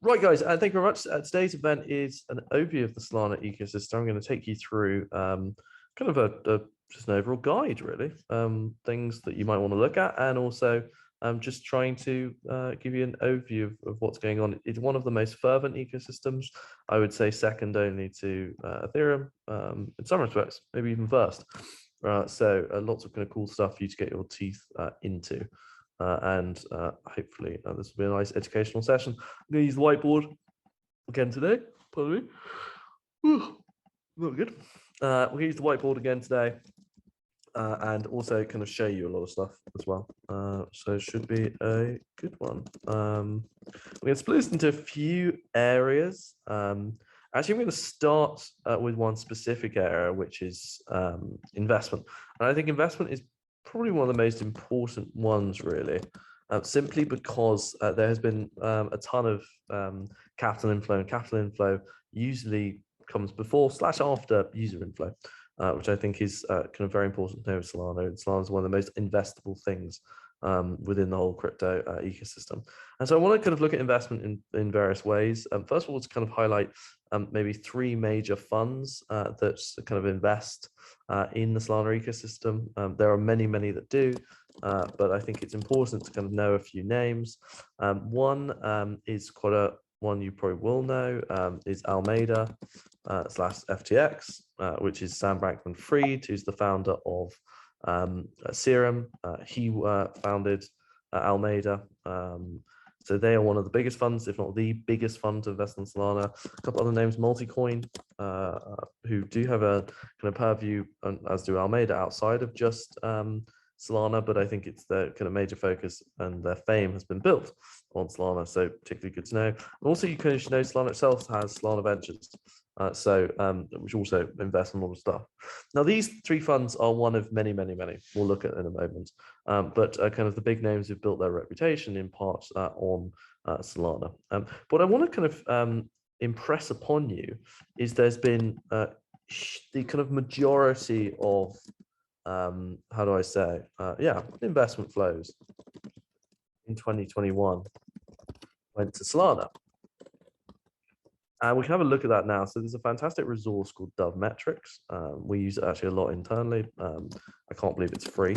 Right, guys, thank you very much. Today's event is an overview of the Solana ecosystem. I'm going to take you through kind of just an overall guide, really, things that you might want to look at, and also just trying to give you an overview of what's going on. It's one of the most fervent ecosystems, I would say, second only to Ethereum in some respects, maybe even first. So lots of kind of cool stuff for you to get your teeth into. And hopefully this will be a nice educational session. I'm going to use the whiteboard again today. Pardon me. Not good. We're going to use the whiteboard again today and also kind of show you a lot of stuff as well. So it should be a good one. We're going to split this into a few areas. Actually, I'm going to start with one specific area, which is investment. And I think investment is probably one of the most important ones, really, simply because there has been a ton of capital inflow, and capital inflow usually comes before / after user inflow, which I think is kind of very important to know with Solana. Solana is one of the most investable things within the whole crypto ecosystem. And so I want to kind of look at investment in various ways. First of all, to kind of highlight maybe three major funds that kind of invest in the Solana ecosystem. There are many that do, but I think it's important to kind of know a few names. One is quite a one you probably will know, is Alameda / FTX, which is Sam Bankman-Fried, who's the founder of Serum. He founded Alameda. So they are one of the biggest funds, if not the biggest fund to invest in Solana. A couple other names, Multicoin, who do have a kind of purview, as do Alameda, outside of just Solana, but I think it's their kind of major focus, and their fame has been built on Solana, so particularly good to know. And also, you can know Solana itself has Solana Ventures, which also invests in a lot of stuff. Now, these three funds are one of many. We'll look at in a moment, but kind of the big names who've built their reputation in part on Solana. What I want to kind of impress upon you is there's been the kind of majority of how do I say? Investment flows in 2021 went to Solana. And we can have a look at that now. So there's a fantastic resource called Dove Metrics. We use it actually a lot internally. I can't believe it's free.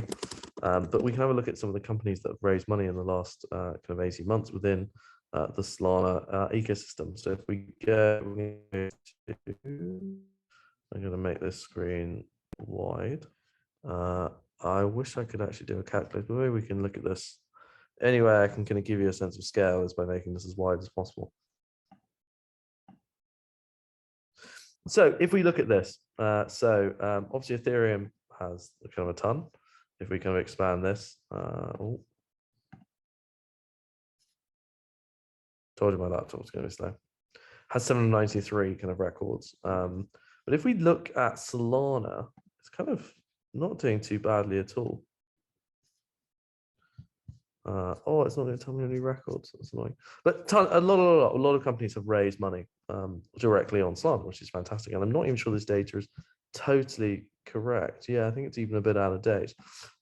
But we can have a look at some of the companies that have raised money in the last kind of 18 months within the Solana ecosystem. So if we go to, I'm going to make this screen wide. I wish I could actually do a calculator, but maybe we can look at this. Anyway, I can kind of give you a sense of scale is by making this as wide as possible. So if we look at this, obviously Ethereum has kind of a ton. If we kind of expand this, told you my laptop was going to be slow. Has 793 kind of records. But if we look at Solana, it's kind of not doing too badly at all. It's not going to tell me any records. That's annoying. But a lot of companies have raised money directly on Solana, which is fantastic. And I'm not even sure this data is totally correct. Yeah, I think it's even a bit out of date.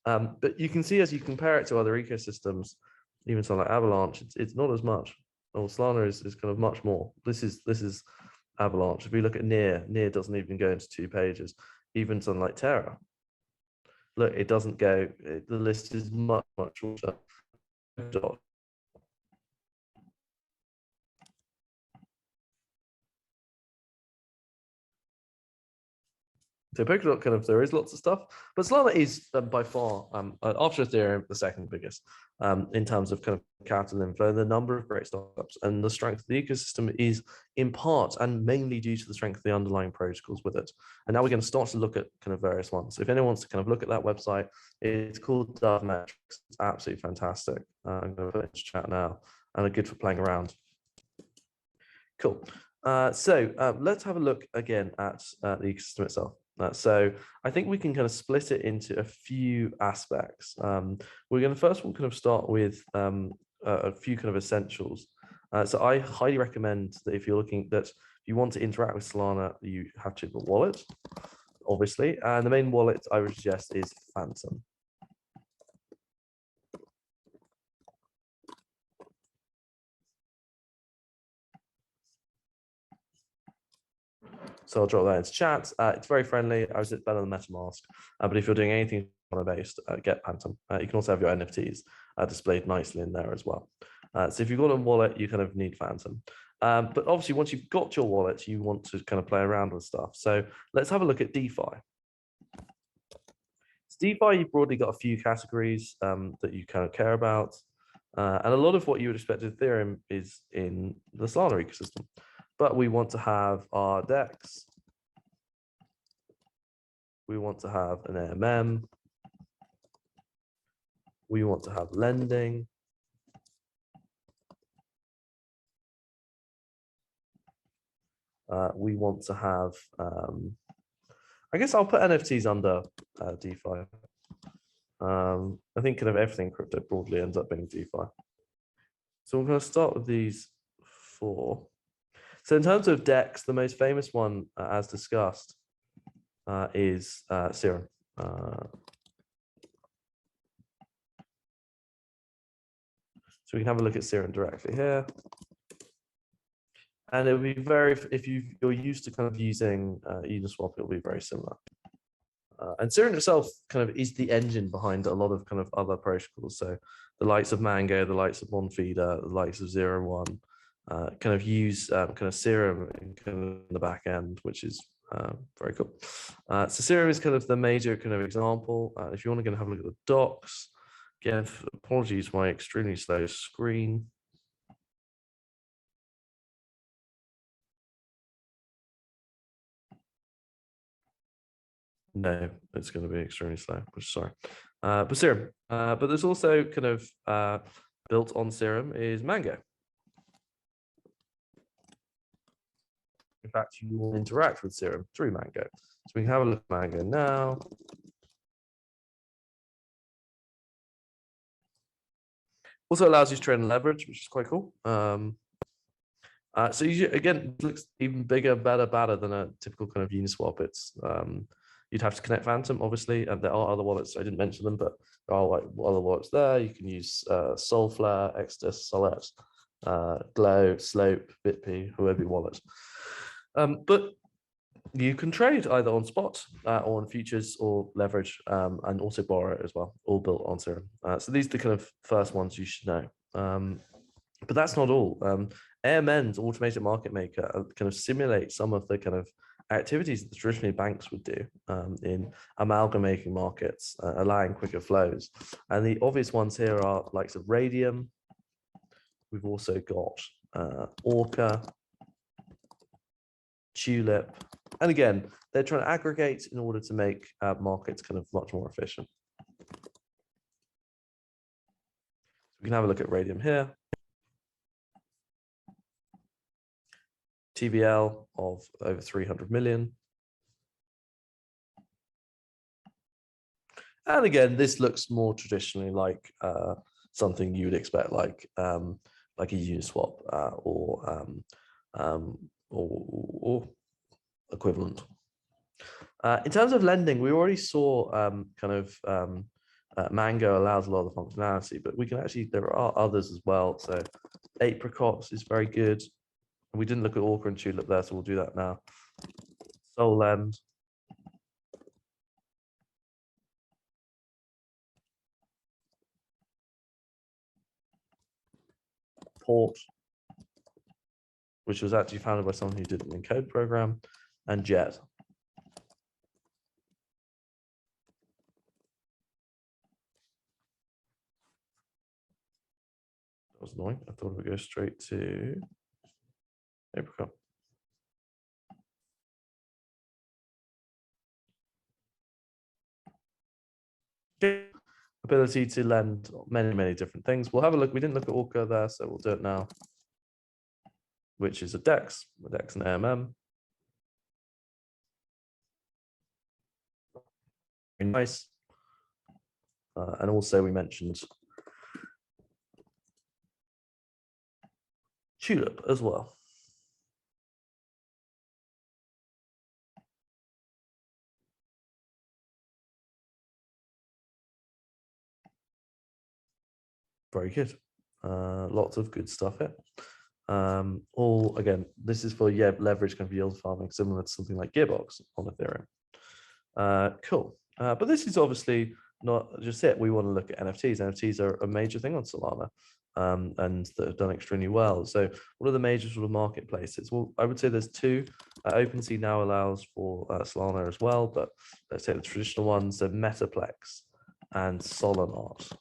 But you can see as you compare it to other ecosystems, even something like Avalanche, it's not as much. Well, Solana is kind of much more. This is Avalanche. If we look at Near doesn't even go into 2 pages. Even something like Terra. Look, it doesn't go. The list is much shorter. So Polkadot kind of, there is lots of stuff, but Solana is by far, after Ethereum, the second biggest in terms of kind of capital inflow, the number of great startups, and the strength of the ecosystem is in part and mainly due to the strength of the underlying protocols with it. And now we're going to start to look at kind of various ones. So if anyone wants to kind of look at that website, it's called Dove Metrics. It's absolutely fantastic. I'm going to put it into chat now, and they're good for playing around. Cool. Let's have a look again at the ecosystem itself. So I think we can kind of split it into a few aspects. We're going to first of all kind of start with a few kind of essentials. So I highly recommend that if you're looking that you want to interact with Solana, you have to have a wallet, obviously. And the main wallet I would suggest is Phantom. So I'll drop that into chat. It's very friendly. I was better than MetaMask. But if you're doing anything based, get Phantom. You can also have your NFTs displayed nicely in there as well. So if you've got a wallet, you kind of need Phantom. But obviously, once you've got your wallet, you want to kind of play around with stuff. So let's have a look at DeFi. So DeFi, you've broadly got a few categories that you kind of care about. And a lot of what you would expect with Ethereum is in the Solana ecosystem. But we want to have our DEX. We want to have an AMM. We want to have lending. We want to have, I guess I'll put NFTs under DeFi. I think kind of everything crypto broadly ends up being DeFi. So we're going to start with these four. So in terms of DEX, the most famous one, as discussed, is Serum. So we can have a look at Serum directly here. And it'll be very, if you're used to kind of using Uniswap, it'll be very similar. And Serum itself kind of is the engine behind a lot of kind of other protocols. So the likes of Mango, the likes of Monfeeder, the likes of 01, kind of use kind of Serum in kind of the back end, which is very cool. So Serum is kind of the major kind of example. If you want to go and have a look at the docs, again, apologies for my extremely slow screen. No, it's going to be extremely slow, which is sorry. But Serum. But there's also kind of built on Serum is Mango. In fact, you will interact with Serum through Mango. So we can have a look at Mango now. Also allows you to trade and leverage, which is quite cool. So again, it looks even bigger, better than a typical kind of Uniswap. It's you'd have to connect Phantom, obviously, and there are other wallets. I didn't mention them, but there are like other wallets there. You can use Soulflare, Exodus, Solette, Glow, Slope, BitP, whoever your wallet. But you can trade either on spot or on futures or leverage, and also borrow as well, all built on Serum. So these are the kind of first ones you should know. But that's not all. AMN's automated market maker kind of simulate some of the kind of activities that traditionally banks would do in amalgamating markets, allowing quicker flows. And the obvious ones here are likes of Radium. We've also got Orca, Tulip. And again, they're trying to aggregate in order to make markets kind of much more efficient. We can have a look at Radium here. TVL of over 300 million. And again, this looks more traditionally like something you would expect, like a Uniswap or equivalent. In terms of lending, we already saw Mango allows a lot of functionality, but we can actually, there are others as well. So Apricots is very good. We didn't look at Orca and Tulip there, so we'll do that now. Solend. Port, which was actually founded by someone who did an Encode program, and Jet. That was annoying. I thought it would go straight to Apricot. Ability to lend many different things. We'll have a look. We didn't look at Orca there, so we'll do it now, which is a DEX and AMM. Very nice. And also we mentioned Tulip as well. Very good. Lots of good stuff here. All again, this is for leverage kind of yield farming, similar to something like Gearbox on Ethereum. Cool. But this is obviously not just it. We want to look at NFTs. NFTs are a major thing on Solana, and that have done extremely well. So what are the major sort of marketplaces? Well, I would say there's two. OpenSea now allows for Solana as well, but let's take the traditional ones. So Metaplex and Solana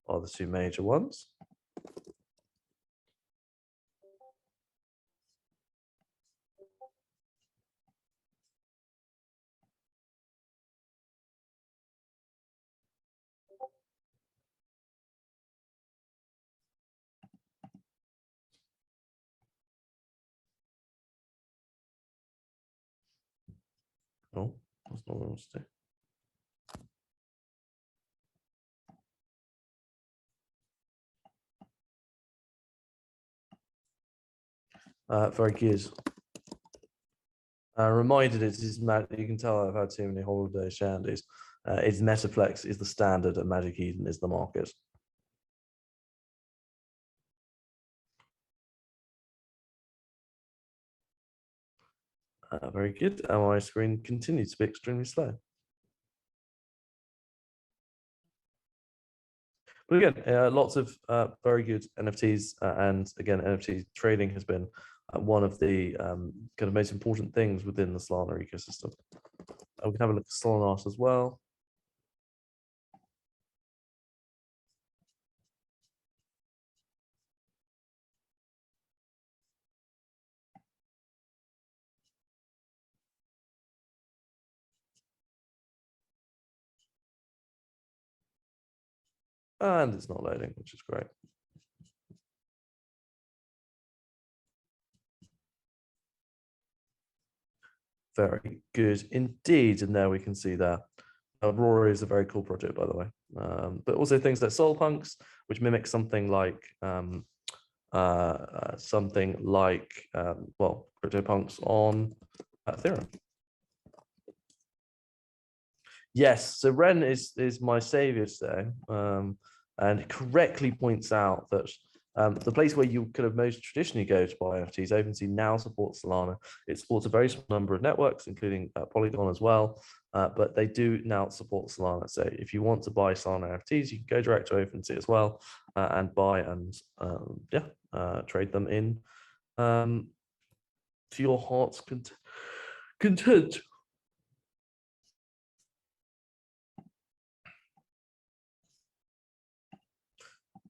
are the two major ones. Oh, that's not what I want to do. Very good. Reminded it is you can tell I've had too many holiday shandies. It's Metaplex is the standard and Magic Eden is the market. Very good. And my screen continues to be extremely slow. But again, lots of very good NFTs, and again, NFT trading has been one of the kind of most important things within the Solana ecosystem. We can have a look at Solana as well. And it's not loading, which is great. Very good indeed. And there we can see that Aurora is a very cool project, by the way. But also things like Soul Punks, which mimic something like well, CryptoPunks on Ethereum. Yes, so Ren is my savior today, and correctly points out that the place where you could have most traditionally go to buy NFTs, OpenSea now supports Solana. It supports a very small number of networks, including Polygon as well, but they do now support Solana. So if you want to buy Solana NFTs, you can go direct to OpenSea as well and buy and trade them in to your heart's content.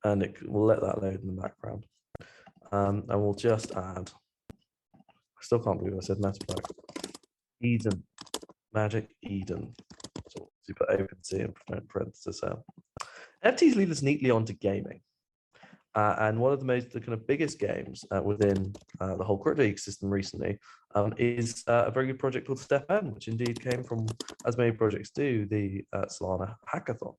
And it will let that load in the background. And we'll just add, I still can't believe I said Metaplex. Eden, Magic Eden. So you put OpenSea and parenthesis out. NFTs lead us neatly onto gaming. And one of the kind of biggest games within the whole crypto ecosystem recently is a very good project called StepN, which indeed came from, as many projects do, the Solana hackathon.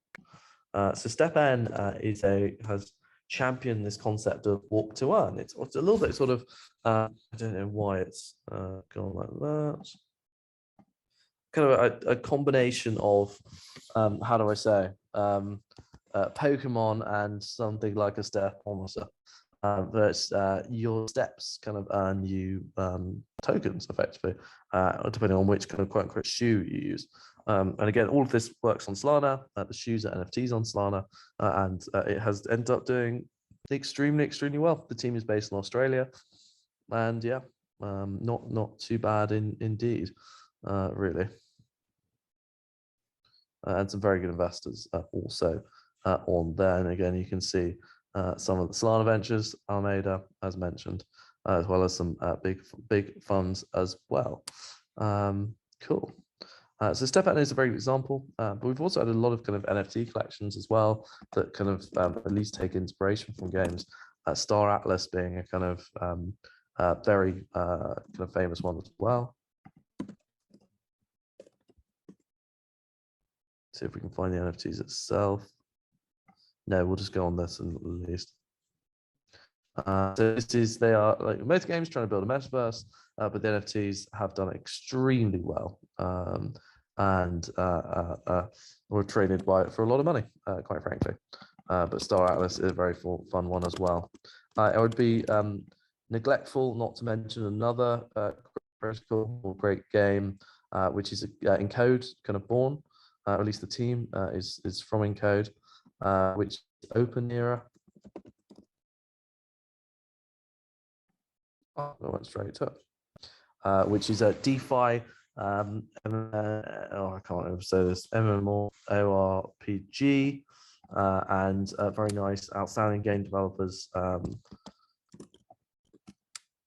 So StepN has championed this concept of walk to earn. It's a little bit sort of, I don't know why it's gone like that. Kind of a combination of, how do I say, Pokemon and something like a step promiser. That your steps kind of earn you tokens effectively, depending on which kind of quote unquote shoe you use. And again, all of this works on Solana. The shoes are NFTs on Solana, and it has ended up doing extremely well. The team is based in Australia, and yeah, not too bad indeed, really. And some very good investors also on there. And again, you can see some of the Solana ventures, Almeida, as mentioned, as well as some big funds as well. Cool. So StepN is a very good example, but we've also had a lot of kind of NFT collections as well that kind of at least take inspiration from games. Star Atlas being a kind of very kind of famous one as well. See if we can find the NFTs itself. No, we'll just go on this and list. So they are like most games trying to build a metaverse, but the NFTs have done extremely well, and were traded for a lot of money, quite frankly. But Star Atlas is a very fun one as well. It would be neglectful not to mention another protocol or great game, which is Encode, kind of born, or at least the team is from Encode, which is open era. Oh, I went straight to it. Which is a DeFi, I can't remember say this, MMORPG, and very nice, outstanding game developers.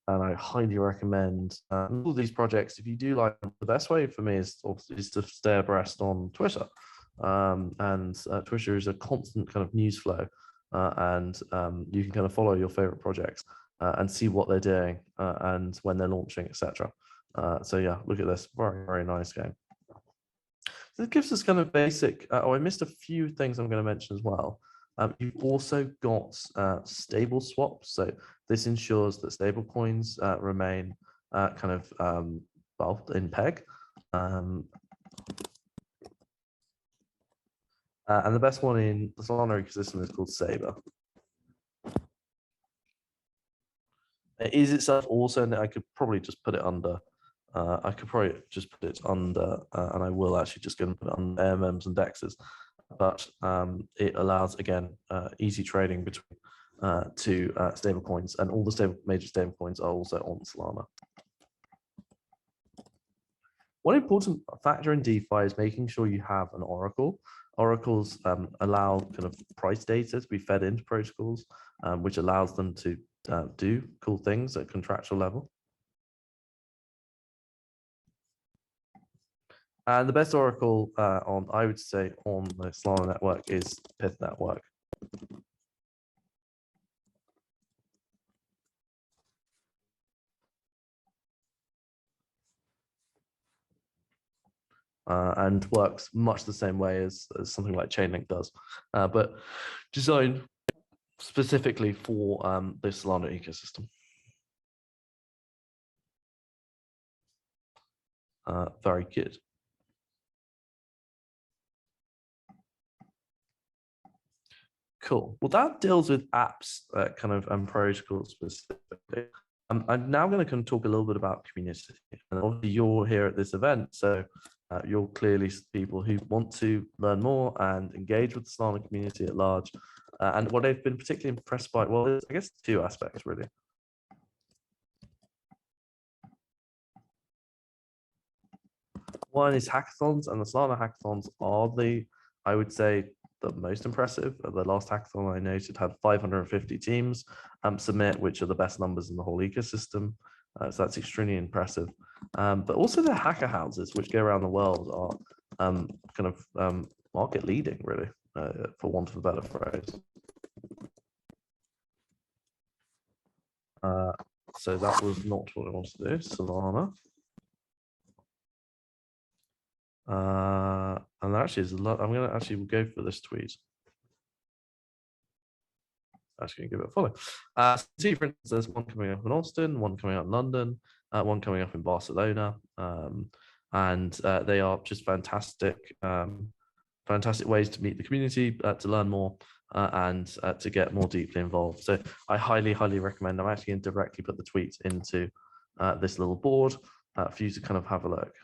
And I highly recommend all these projects. If you do like them, the best way for me is to stay abreast on Twitter. Twitter is a constant kind of news flow, and you can kind of follow your favorite projects and see what they're doing and when they're launching, etc. So yeah, look at this, very, very nice game. So it gives us kind of basic, I missed a few things I'm going to mention as well. You've also got stable swaps. So this ensures that stable coins remain kind of, well, in peg. And the best one in the Solana ecosystem is called Saber. It is itself also, and I could probably just put it under, and I will actually just go and put it on AMMs and DEXs. But it allows, again, easy trading between two stable coins, and all the major stable coins are also on Solana. One important factor in DeFi is making sure you have an oracle. Oracles allow kind of price data to be fed into protocols, which allows them to do cool things at contractual level. And the best oracle I would say, on the Solana network is Pyth network. And works much the same way as something like Chainlink does, but designed specifically for the Solana ecosystem. Very good. Cool. Well, that deals with apps kind of and protocols specifically. I'm now going to kind of talk a little bit about community. And obviously you're here at this event, so you're clearly people who want to learn more and engage with the Solana community at large. And what I've been particularly impressed by, well, is, I guess, two aspects really. One is hackathons, and the Solana hackathons are I would say, the most impressive. The last hackathon I noted had 550 teams submit, which are the best numbers in the whole ecosystem. So that's extremely impressive. But also the hacker houses, which go around the world, are kind of market leading, really, for want of a better phrase. So that was not what I wanted to do, Solana. And there actually is a lot. I'm going to actually go for this tweet. Actually give it a follow. See, for instance, there's one coming up in Austin, one coming up in London, one coming up in Barcelona, and they are just fantastic, fantastic ways to meet the community, to learn more, and to get more deeply involved. So I highly, highly recommend. I'm actually going to directly put the tweet into this little board for you to kind of have a look.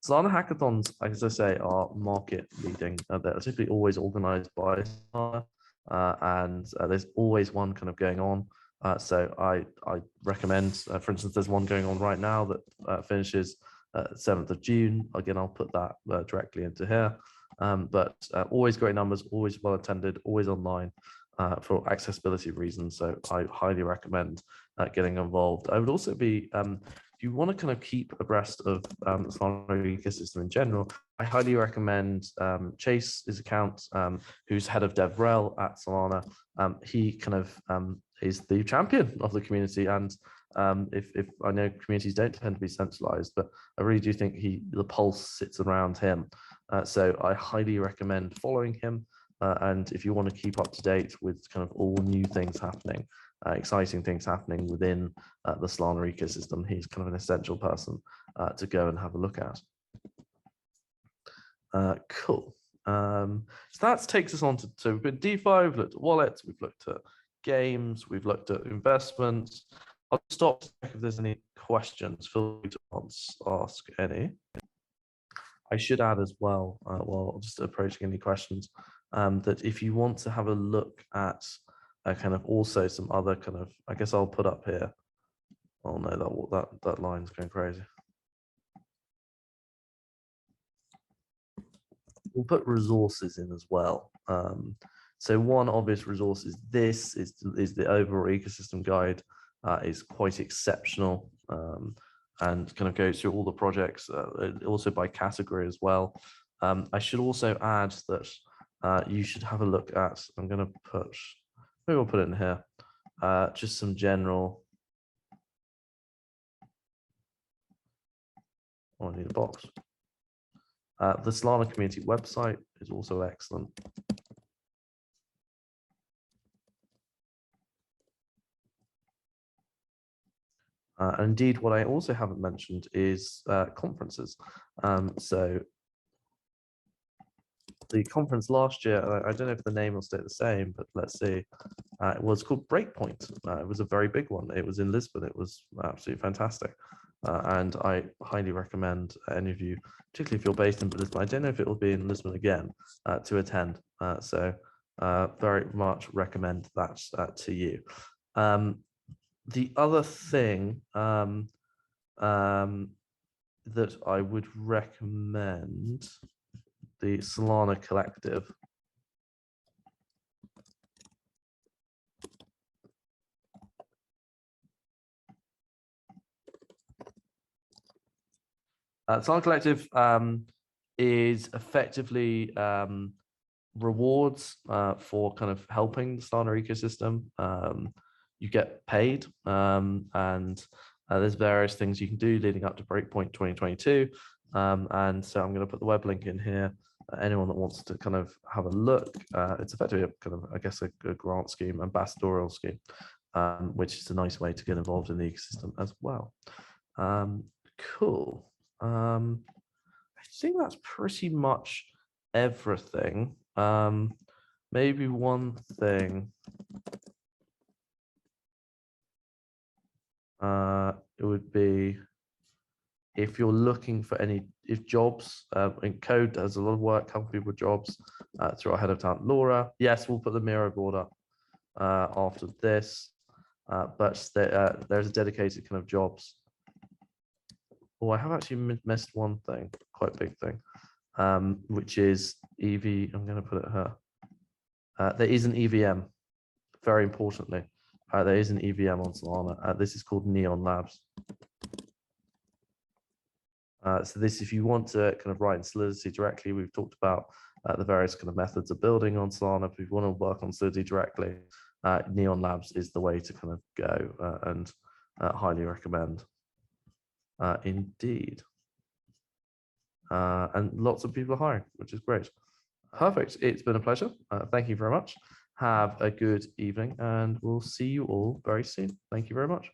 Solana hackathons, as I say, are market leading. They're typically always organized by Solana. And there's always one kind of going on. So I recommend, for instance, there's one going on right now that finishes 7th of June. Again, I'll put that directly into here. But always great numbers, always well attended, always online for accessibility reasons. So I highly recommend getting involved. I would also be, if you want to kind of keep abreast of the Solana ecosystem in general, I highly recommend Chase's account, who's head of DevRel at Solana. He kind of is the champion of the community, and if I know communities don't tend to be centralized, but I really do think the pulse sits around him. So I highly recommend following him. And if you want to keep up to date with kind of all new things happening, exciting things happening within the Solana ecosystem, he's kind of an essential person to go and have a look at. Cool. So that takes us on to, so we've been DeFi, we've looked at wallets, we've looked at games, we've looked at investments. I'll stop to check if there's any questions. Feel free to ask any. I should add as well, while just approaching any questions, that if you want to have a look at kind of also some other kind of, I guess I'll put up here. Oh no, that line's going crazy. We'll put resources in as well. So one obvious resource is this is the overall ecosystem guide. Is quite exceptional and kind of goes through all the projects, also by category as well. I should also add that you should have a look at, I'm going to put, maybe we'll put it in here, just some general, oh, I need a box. The Solana community website is also excellent. Indeed, what I also haven't mentioned is conferences. So the conference last year, I don't know if the name will stay the same, but let's see. It was called Breakpoint. It was a very big one. It was in Lisbon. It was absolutely fantastic. And I highly recommend any of you, particularly if you're based in Lisbon, I don't know if it will be in Lisbon again, to attend. So very much recommend that to you. The other thing that I would recommend, the Solana Collective. Solana Collective is effectively rewards for kind of helping the Solana ecosystem. You get paid, and there's various things you can do leading up to Breakpoint 2022. And so I'm going to put the web link in here. Anyone that wants to kind of have a look, it's effectively a kind of, I guess, a grant scheme, ambassadorial scheme, which is a nice way to get involved in the ecosystem as well. Cool. I think that's pretty much everything. Maybe one thing. It would be, if you're looking for if jobs, Encode has a lot of work helping people with jobs through our head of talent, Laura. Yes, we'll put the Miro board up after this, but there's a dedicated kind of jobs. Oh, I have actually missed one thing, quite a big thing, which is EV. I'm going to put it here. There is an EVM, very importantly. There is an EVM on Solana. This is called Neon Labs. So this, if you want to kind of write in Solidity directly, we've talked about the various kind of methods of building on Solana. If you want to work on Solidity directly, Neon Labs is the way to kind of go, and highly recommend. Indeed. And lots of people are hiring, which is great. Perfect. It's been a pleasure. Thank you very much. Have a good evening, and we'll see you all very soon. Thank you very much.